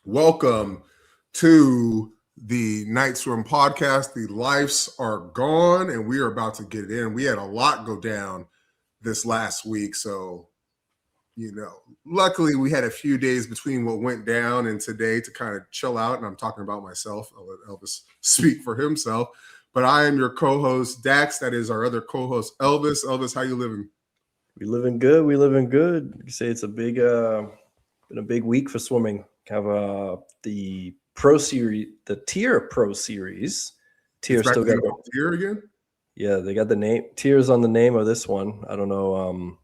Welcome to the Night Swim podcast. The lives are gone and we are about to get it in. We had a lot go down this last week. So, luckily we had a few days between what went down and today to kind of chill out. And I'm talking about myself. I'll let Elvis speak for himself. But I am your co-host, Dax. That is our other co-host, Elvis. Elvis, how you living? We living good. You say it's been a big week for swimming. Have the Pro Series, the Tier Pro Series. Tier still got Tier again. Yeah, they got the name. Tier's on the name of this one. I don't know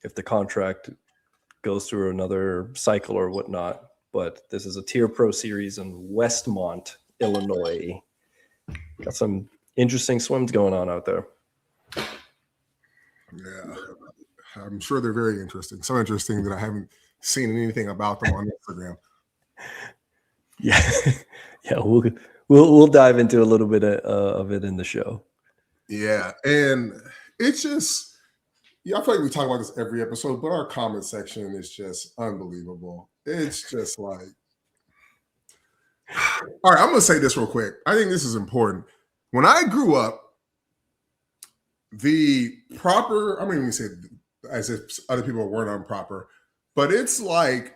if the contract goes through another cycle or whatnot, but this is a Tier Pro Series in Westmont, Illinois. Got some interesting swims going on out there. Yeah, I'm sure they're very interesting. So interesting that I haven't seen anything about them on Instagram. Yeah, we'll dive into a little bit of it in the show. Yeah, and it's just, I feel like we talk about this every episode, but our comment section is just unbelievable. It's just like, all right, I'm going to say this real quick. I think this is important. When I grew up, the proper, I'm not even say as if other people weren't improper, but it's like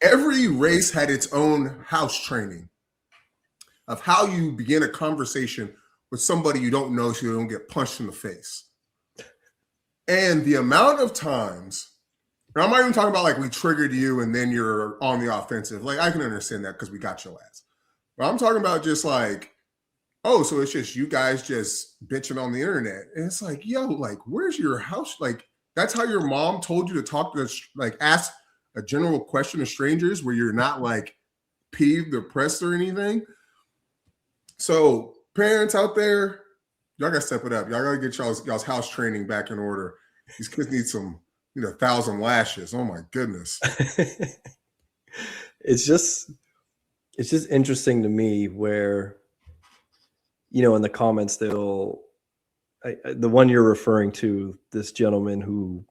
every race had its own house training of how you begin a conversation with somebody you don't know so you don't get punched in the face. And the amount of times, and I'm not even talking about like we triggered you and then you're on the offensive. Like I can understand that because we got your ass. But I'm talking about just like, oh, so it's just you guys just bitching on the internet. And it's like, yo, like, where's your house? Like, that's how your mom told you to talk to, like, ask a general question to strangers where you're not like peeved or pressed or anything. So parents out there, y'all got to step it up. Y'all got to get y'all's house training back in order. These kids need some, 1,000 lashes. Oh my goodness. It's just interesting to me where, in the comments, the one you're referring to, this gentleman who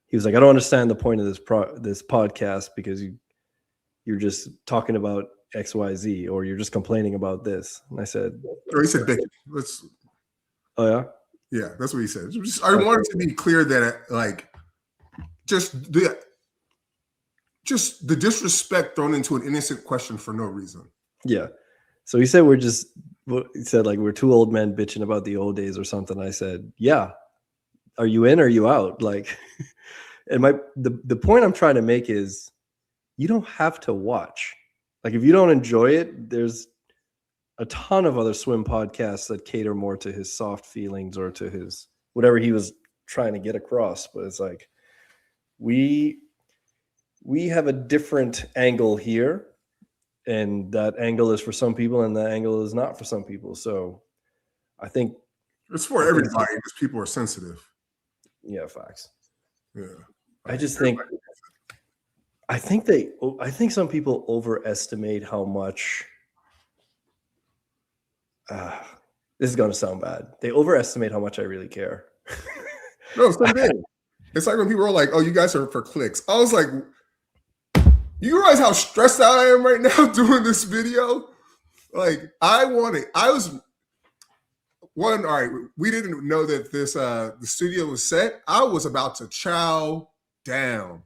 he was like, I don't understand the point of this podcast because you're just talking about XYZ or you're just complaining about this. And I said, he said, oh yeah? Yeah, that's what he said. I wanted to be clear that like just the disrespect thrown into an innocent question for no reason. Yeah. So he said like we're two old men bitching about the old days or something. I said, yeah. Are you in or are you out? Like, and the point I'm trying to make is you don't have to watch. Like if you don't enjoy it, there's a ton of other swim podcasts that cater more to his soft feelings or to his whatever he was trying to get across. But it's like we have a different angle here. And that angle is for some people and that angle is not for some people. So I think it's for everybody because people are sensitive. Yeah, facts. Yeah. I think some people overestimate how much this is going to sound bad. They overestimate how much I really care. No, it's not bad. It's like when people are like, oh, you guys are for clicks. I was like, you realize how stressed out I am right now doing this video? Like, all right, we didn't know that the studio was set. I was about to chow down.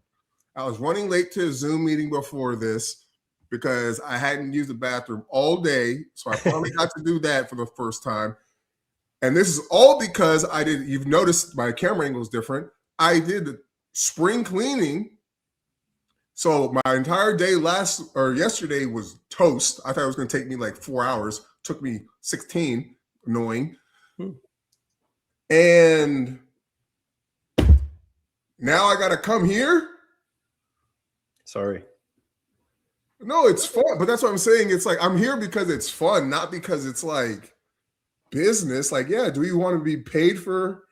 I was running late to a Zoom meeting before this because I hadn't used the bathroom all day. So I finally got to do that for the first time. And this is all because you've noticed my camera angle is different. I did the spring cleaning. So my entire day yesterday was toast. I thought it was going to take me like 4 hours. Took me 16. Annoying. And now I got to come here. Sorry. No, it's fun. But that's what I'm saying. It's like I'm here because it's fun, not because it's like business. Like, yeah, do we want to be paid for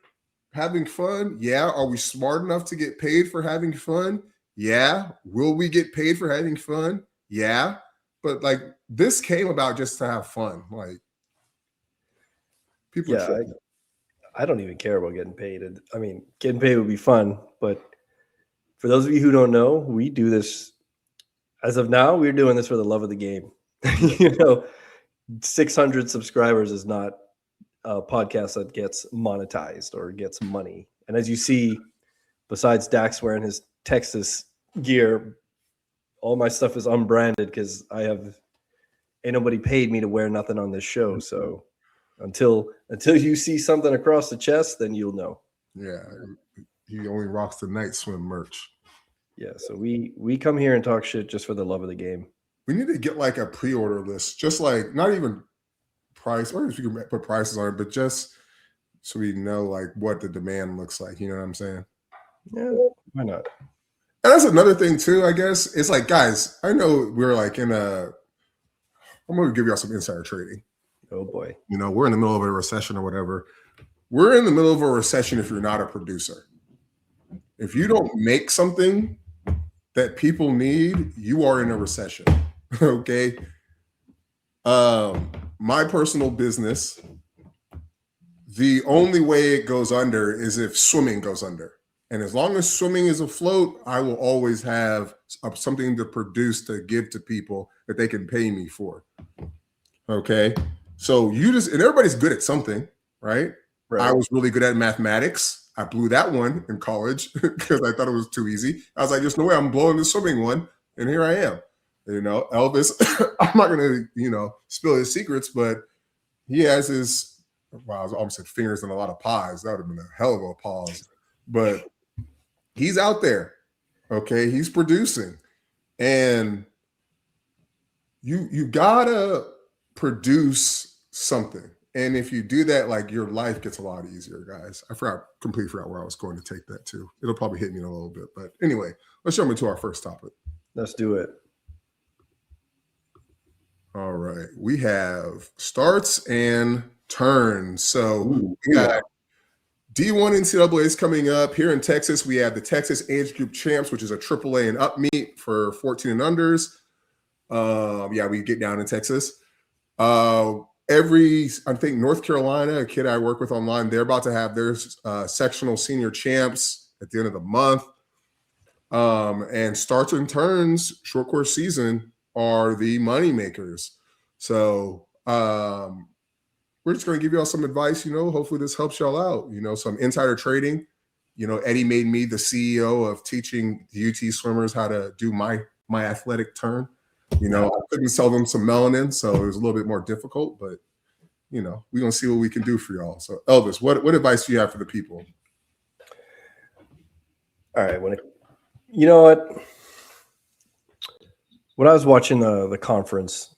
having fun? Yeah. Are we smart enough to get paid for having fun? Yeah. Will we get paid for having fun? Yeah. But like this came about just to have fun. Like people. Yeah. I don't even care about getting paid. I mean, getting paid would be fun, but for those of you who don't know, we do this As of now, we're doing this for the love of the game. 600 subscribers is not a podcast that gets monetized or gets money. And as you see, besides Dax wearing his Texas gear, all my stuff is unbranded because ain't nobody paid me to wear nothing on this show. So until you see something across the chest, then you'll know. Yeah, he only rocks the night swim merch. Yeah, so we come here and talk shit just for the love of the game. We need to get like a pre-order list, just like not even price, or if you can put prices on it, but just so we know like what the demand looks like. You know what I'm saying? Yeah, why not? And that's another thing too, I guess. It's like, guys, I know we're like I'm going to give y'all some insider trading. Oh boy. We're in the middle of a recession or whatever. We're in the middle of a recession if you're not a producer. If you don't make something that people need, you are in a recession. Okay. My personal business, the only way it goes under is if swimming goes under. And as long as swimming is afloat, I will always have something to produce to give to people that they can pay me for. Okay. So and everybody's good at something, right? I was really good at mathematics. I blew that one in college because I thought it was too easy. I was like, there's no way I'm blowing the swimming one. And here I am. Elvis, I'm not going to, spill his secrets, but he has his, I almost said fingers in a lot of pies. That would have been a hell of a pause. But he's out there. Okay. He's producing. And you gotta produce something. And if you do that, like your life gets a lot easier, guys. I completely forgot where I was going to take that to. It'll probably hit me in a little bit. But anyway, let's jump into our first topic. Let's do it. All right. We have starts and turns. So we got D1 NCAAs coming up. Here in Texas, we have the Texas Age Group Champs, which is a AAA and up meet for 14 and unders. We get down in Texas. I think North Carolina, a kid I work with online, they're about to have their sectional senior champs at the end of the month. And starts and turns, short course season, are the money makers. So we're just going to give y'all some advice. Hopefully this helps y'all out. Some insider trading. Eddie made me the CEO of teaching the UT swimmers how to do my athletic turn. I couldn't sell them some melanin, so it was a little bit more difficult, but we're going to see what we can do for y'all. So Elvis, what advice do you have for the people? All right. You know what? When I was watching the conference,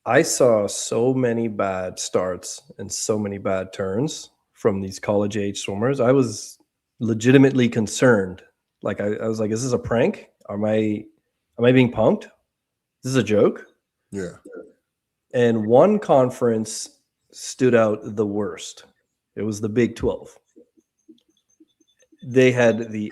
I saw so many bad starts and so many bad turns from these college age swimmers. I was legitimately concerned. Like I was like, is this a prank? Am I being punked? Is this a joke? Yeah. And one conference stood out the worst. It was the Big 12. They had the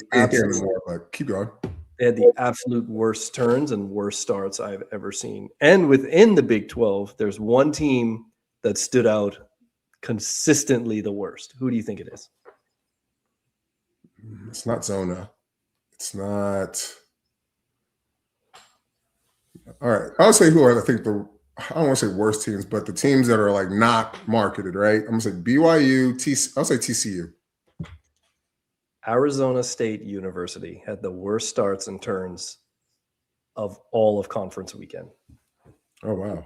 keep going. They had the absolute worst turns and worst starts I've ever seen. And within the Big 12, there's one team that stood out consistently the worst. Who do you think it is? It's not Zona. It's not. All right. I'll say who I think I don't want to say worst teams, but the teams that are like not marketed, right? I'm going to say BYU, I'll say TCU. Arizona State University had the worst starts and turns of all of conference weekend. Oh, wow.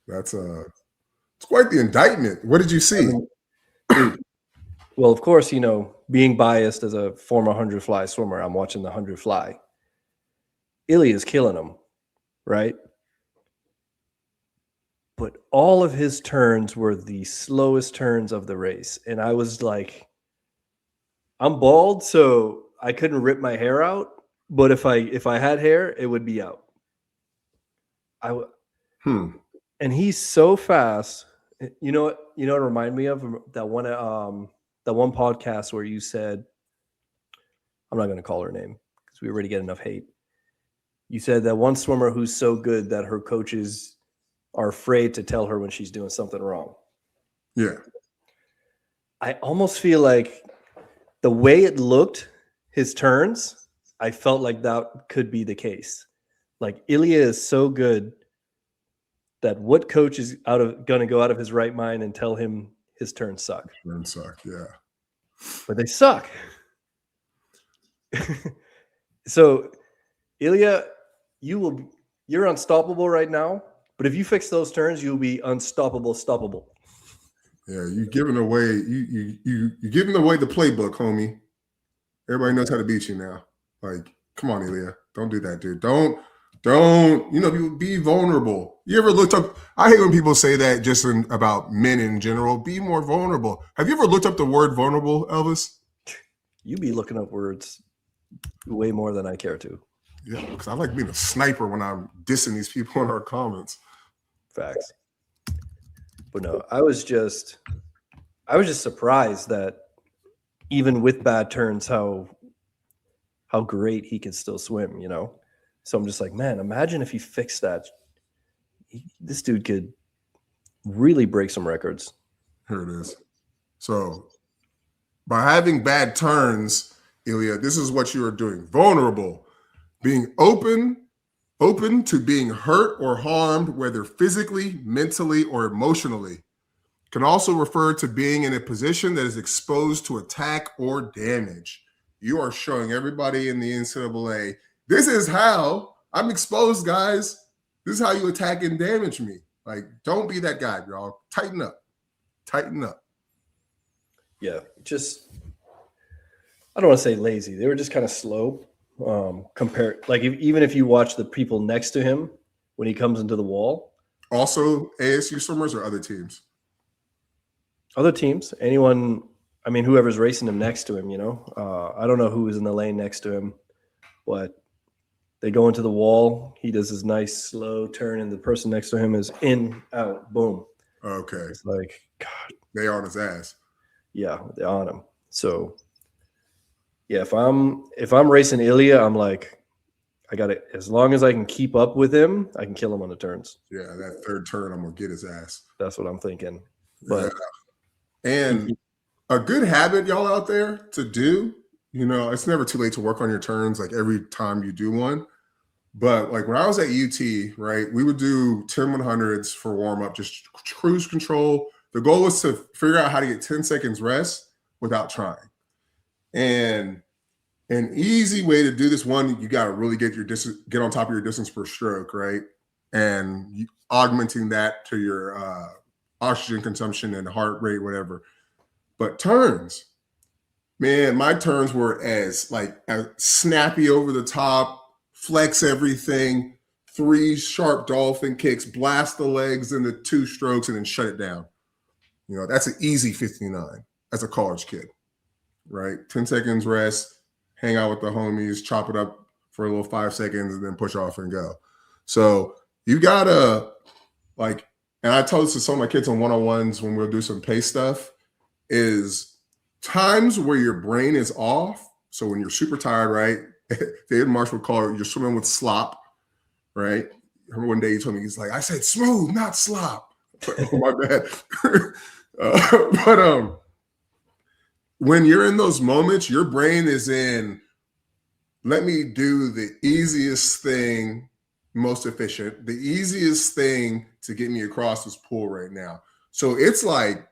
It's quite the indictment. What did you see? Well, of course, being biased as a former 100 fly swimmer, I'm watching the 100 fly. Ilia is killing them, right? But all of his turns were the slowest turns of the race. And I was like, I'm bald, so I couldn't rip my hair out. But if I had hair, it would be out. And he's so fast. You know what it reminded me of? That one podcast where you said, I'm not going to call her name because we already get enough hate. You said that one swimmer who's so good that her coaches are afraid to tell her when she's doing something wrong. Yeah. I almost feel like the way it looked, his turns, I felt like that could be the case. like Ilya is so good that what coach is going to go out of his right mind and tell him his turns suck? Turns suck, yeah. But they suck. So, Ilya, you're unstoppable right now. But if you fix those turns, you'll be unstoppable, stoppable. Yeah, you're giving away you're giving away the playbook, homie. Everybody knows how to beat you now. Like, come on, Ilya, don't do that, dude. Don't be vulnerable. You ever looked up? I hate when people say that just about men in general. Be more vulnerable. Have you ever looked up the word vulnerable, Elvis? You be looking up words way more than I care to. Yeah, because I like being a sniper when I'm dissing these people in our comments. Facts. But no, I was just surprised that even with bad turns, how great he can still swim, you know? So I'm just like, man, imagine if he fixed that. This dude could really break some records. Here it is. So by having bad turns, Ilya, this is what you are doing. Vulnerable, being open to being hurt or harmed, whether physically, mentally, or emotionally. Can also refer to being in a position that is exposed to attack or damage. You are showing everybody in the NCAA, this is how I'm exposed, guys. This is how you attack and damage me. Like, don't be that guy, y'all. Tighten up. Tighten up. Yeah, just, I don't want to say lazy. They were just kind of slow. Compared, like even if you watch the people next to him when he comes into the wall. Also ASU swimmers or other teams? Other teams. Anyone, I mean, whoever's racing him next to him, you know. I don't know who is in the lane next to him, but they go into the wall. He does his nice slow turn, and the person next to him is in, out, boom. Okay. It's like, God. They on his ass. Yeah, they're on him. So, yeah, if I'm racing Ilya, I'm like, I got it. As long as I can keep up with him, I can kill him on the turns. Yeah, that third turn, I'm going to get his ass. That's what I'm thinking. But yeah. And a good habit, y'all out there, to do, you know, it's never too late to work on your turns, like every time you do one. But like when I was at UT, right, we would do 10 100s for warm-up, just cruise control. The goal was to figure out how to get 10 seconds rest without trying. And an easy way to do this, one, you got to really get on top of your distance per stroke, right? And augmenting that to your oxygen consumption and heart rate, whatever. But turns, man, my turns were as snappy over the top, flex everything, 3 sharp dolphin kicks, blast the legs into 2 strokes, and then shut it down. You know, that's an easy 59 as a college kid, right? 10 seconds rest, hang out with the homies, chop it up for a little 5 seconds, and then push off and go. So you gotta and I tell this to some of my kids on one-on-ones when we'll do some pace stuff, is times where your brain is off. So when you're super tired, right? David Marsh would call it, you're swimming with slop, right? I remember one day he told me, he's like, I said smooth, not slop. Oh, my bad. But when you're in those moments, your brain is in, let me do the easiest thing, most efficient, the easiest thing to get me across this pool right now. So it's like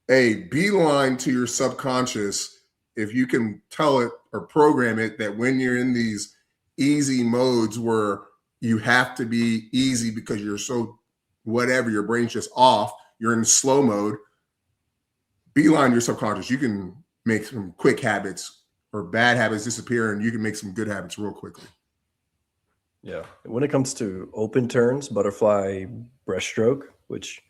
a beeline to your subconscious. If you can tell it or program it that when you're in these easy modes where you have to be easy because you're so whatever, your brain's just off, you're in slow mode, beeline your subconscious. You can make some quick habits or bad habits disappear, and you can make some good habits real quickly. Yeah. When it comes to open turns, butterfly breaststroke, which,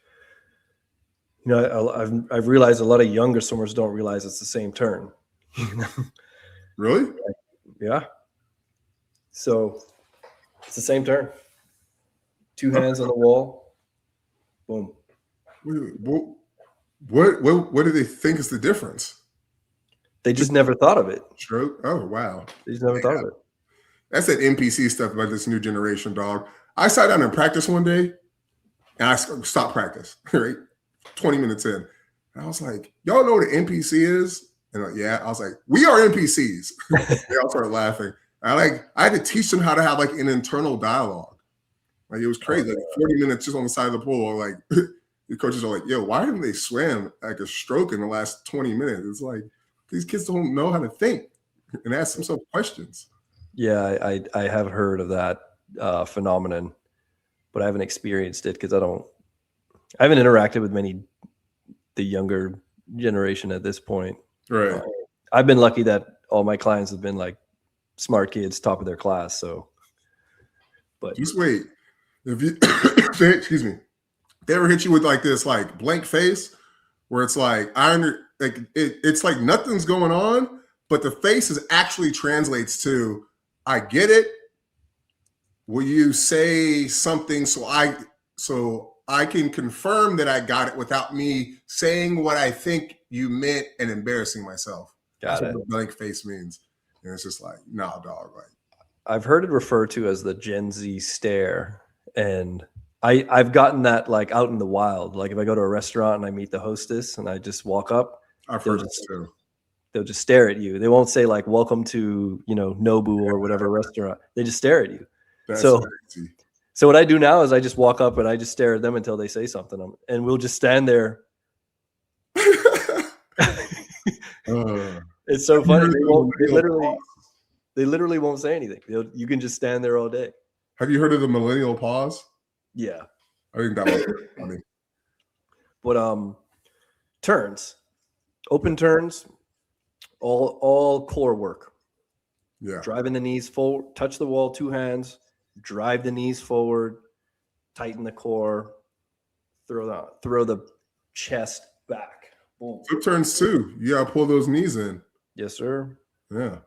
you know, I've realized a lot of younger swimmers don't realize it's the same turn. Really? Yeah. So it's the same turn. 2 hands on the wall. Boom. What do they think is the difference? They just never thought of it. Stroke? Oh, wow. They just never thought of it. That's that NPC stuff about this new generation, dog. I sat down and practiced one day, and I stopped practice, right? 20 minutes in. And I was like, y'all know what an NPC is? And like, yeah. I was like, we are NPCs. They all started laughing. I had to teach them how to have like an internal dialogue. Like it was crazy. Like 40 minutes just on the side of the pool. Like the coaches are like, yo, why haven't they swam like a stroke in the last 20 minutes? It's like these kids don't know how to think and ask themselves questions. Yeah, I have heard of that phenomenon, but I haven't experienced it because I haven't interacted with the younger generation at this point. Right. I've been lucky that all my clients have been like smart kids, top of their class. So, but just wait. If you excuse me, they ever hit you with like this like blank face where it's like it's like nothing's going on, but the face actually translates to I get it. Will you say something so I can confirm that I got it without me saying what I think you meant and embarrassing myself? That's what the blank face means. And it's just like, nah, dog. Like I've heard it referred to as the Gen Z stare. And I've gotten that like out in the wild. Like if I go to a restaurant and I meet the hostess and I just walk up, I've heard it too. They'll just stare at you. They won't say like, welcome to, Nobu or whatever restaurant. They just stare at you. That's crazy. So what I do now is I just walk up and I just stare at them until they say something. And we'll just stand there. It's so funny. They literally won't say anything. You can just stand there all day. Have you heard of the millennial pause? Yeah. I think that was funny. But turns, open turns, all core work. Yeah. Driving the knees forward, touch the wall, 2 hands, drive the knees forward, tighten the core, throw the chest back. Boom. Flip turns too. You gotta pull those knees in. Yes, sir. Yeah.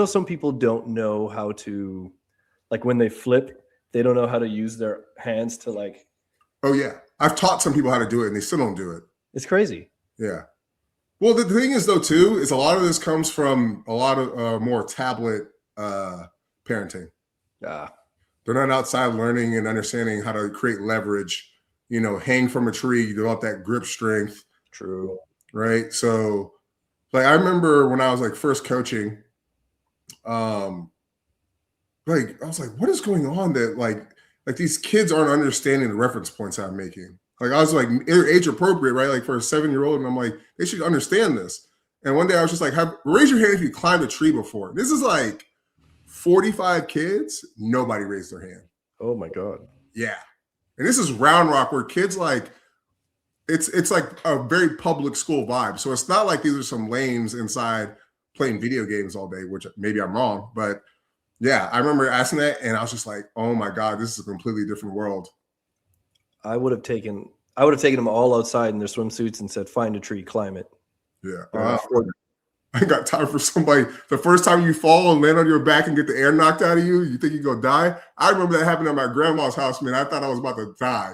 Some people don't know how to, like when they flip, they don't know how to use their hands to like. Oh yeah, I've taught some people how to do it, and they still don't do it. It's crazy. Yeah. Well, the thing is, though, too, is a lot of this comes from a lot of more tablet parenting. Yeah. They're not outside learning and understanding how to create leverage. Hang from a tree, develop that grip strength. True. Right. So, like, I remember when I was like first coaching, like I was like, what is going on that like these kids aren't understanding the reference points I'm making. Like I was like age appropriate, right? Like for a 7-year-old, and I'm like, they should understand this. And one day I was just like, raise your hand if you climbed a tree before. This is like 45 kids. Nobody raised their hand. Oh my God. Yeah. And this is Round Rock where kids like, it's like a very public school vibe. So it's not like these are some lames inside playing video games all day, which maybe I'm wrong, but yeah, I remember asking that and I was just like, oh my God, this is a completely different world. I would have taken them all outside in their swimsuits and said, find a tree, climb it. Yeah. I got time for somebody. The first time you fall and land on your back and get the air knocked out of you, you think you're going to die. I remember that happened at my grandma's house, man. I thought I was about to die.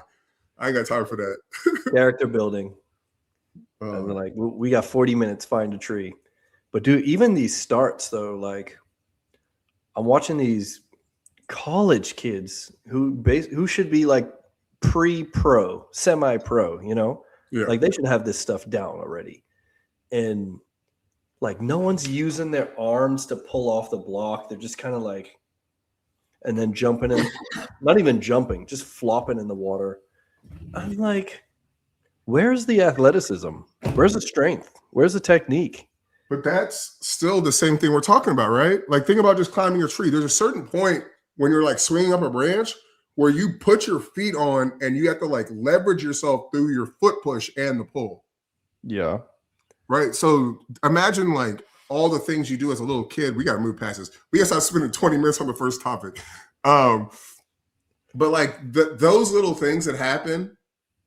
I ain't got time for that. Character building. And they're like, we got 40 minutes, find a tree. But dude, even these starts though, like I'm watching these college kids who should be like pre-pro, semi-pro, Yeah. Like they should have this stuff down already. And like no one's using their arms to pull off the block. They're just kind of like, and then jumping in, not even jumping, just flopping in the water. I'm like, where's the athleticism? Where's the strength? Where's the technique? But that's still the same thing we're talking about, right? Like think about just climbing a tree. There's a certain point when you're like swinging up a branch where you put your feet on and you have to like leverage yourself through your foot push and the pull. Yeah. Right. So imagine like all the things you do as a little kid. We got to move past this. We got to start spending 20 minutes on the first topic. But like those little things that happen,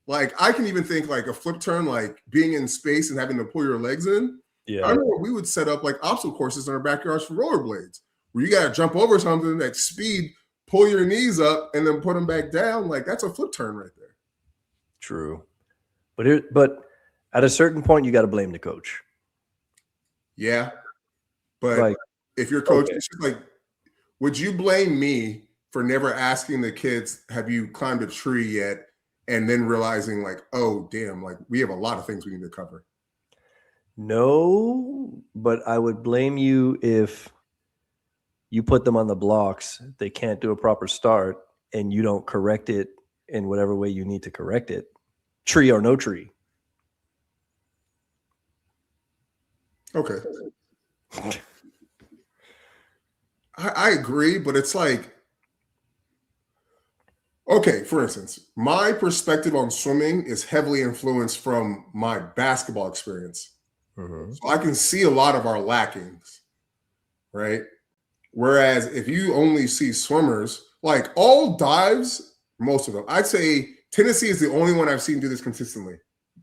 like I can even think like a flip turn, like being in space and having to pull your legs in. Yeah. I remember we would set up like obstacle courses in our backyards for rollerblades where you got to jump over something at speed, pull your knees up and then put them back down. Like that's a flip turn right there. True. But at a certain point, you got to blame the coach. Yeah. But like, if your coach is like, would you blame me for never asking the kids, have you climbed a tree yet? And then realizing like, oh, damn, like we have a lot of things we need to cover. No, but I would blame you if You put them on the blocks, they can't do a proper start, and you don't correct it in whatever way you need to correct it, tree or no tree. Okay. I agree, but it's like, okay, for instance, my perspective on swimming is heavily influenced from my basketball experience. Mm-hmm. So I can see a lot of our lackings, right? Whereas if you only see swimmers, like all dives, most of them, I'd say Tennessee is the only one I've seen do this consistently,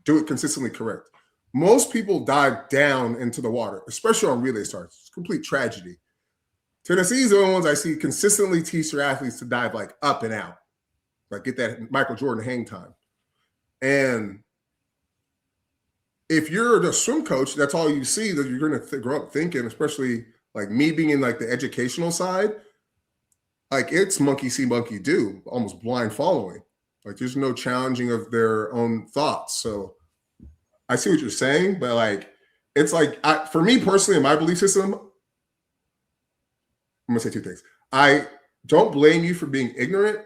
do it consistently correct. Most people dive down into the water, especially on relay starts. It's a complete tragedy. Tennessee's the only ones I see consistently teach their athletes to dive like up and out, like get that Michael Jordan hang time. And if you're the swim coach, that's all you see, that you're going to grow up thinking, especially like me being in like the educational side, like it's monkey see, monkey do, almost blind following. Like there's no challenging of their own thoughts. So I see what you're saying, but like, it's like, for me personally, in my belief system, I'm going to say two things. I don't blame you for being ignorant.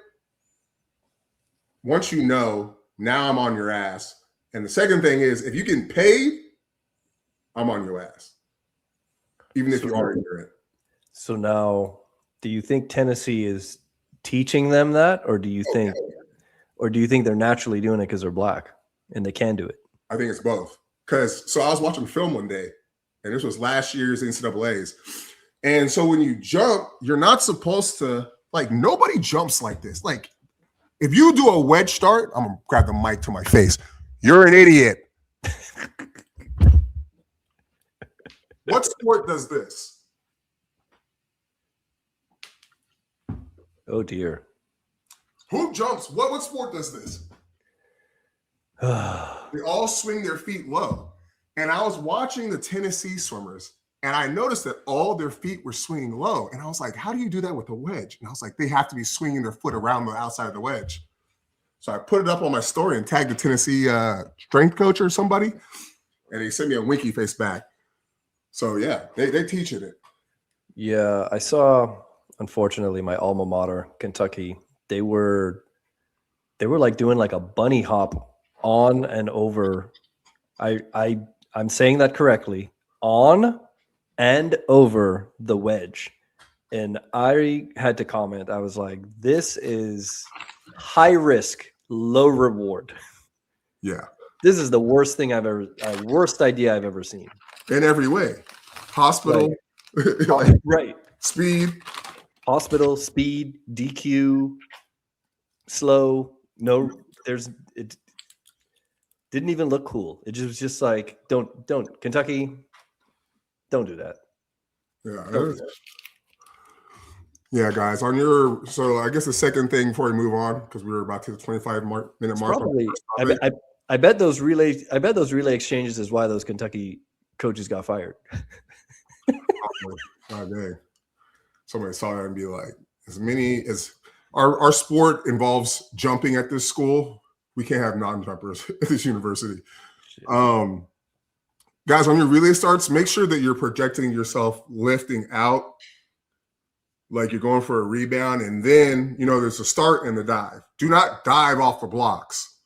Once you know, now I'm on your ass. And the second thing is, if you get paid, I'm on your ass, even if you are ignorant. So now, do you think Tennessee is teaching them that, or do you think they're naturally doing it because they're black and they can do it? I think it's both. So I was watching film one day, and this was last year's NCAAs. And so when you jump, you're not supposed to, like, nobody jumps like this. Like, if you do a wedge start, I'm going to grab the mic to my face. You're an idiot. What sport does this? Oh, dear. Who jumps? What sport does this? They all swing their feet low. And I was watching the Tennessee swimmers, and I noticed that all their feet were swinging low. And I was like, how do you do that with a wedge? And I was like, they have to be swinging their foot around the outside of the wedge. So I put it up on my story and tagged the Tennessee strength coach or somebody, and he sent me a winky face back. So, yeah, they teaching it. Yeah, I saw, unfortunately, my alma mater, Kentucky, they were like doing like a bunny hop on and over. I'm saying that correctly. On and over the wedge. And I had to comment. I was like, this is high risk, low reward. Yeah. This is the worst worst idea I've ever seen. In every way. Hospital. Right. Speed. Hospital, speed, DQ, slow. No, it didn't even look cool. It was just like, don't, Kentucky, don't do that. Yeah. Yeah, guys, so I guess the second thing before we move on, because we were about to the 25-minute mark. Probably, I bet those relay exchanges is why those Kentucky coaches got fired. Dang. Somebody saw that and be like, as many as our sport involves jumping at this school, we can't have non-jumpers at this university. Guys, on your relay starts, make sure that you're projecting yourself lifting out, like you're going for a rebound, and then, there's a start and the dive. Do not dive off the blocks.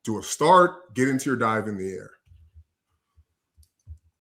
Do a start, get into your dive in the air.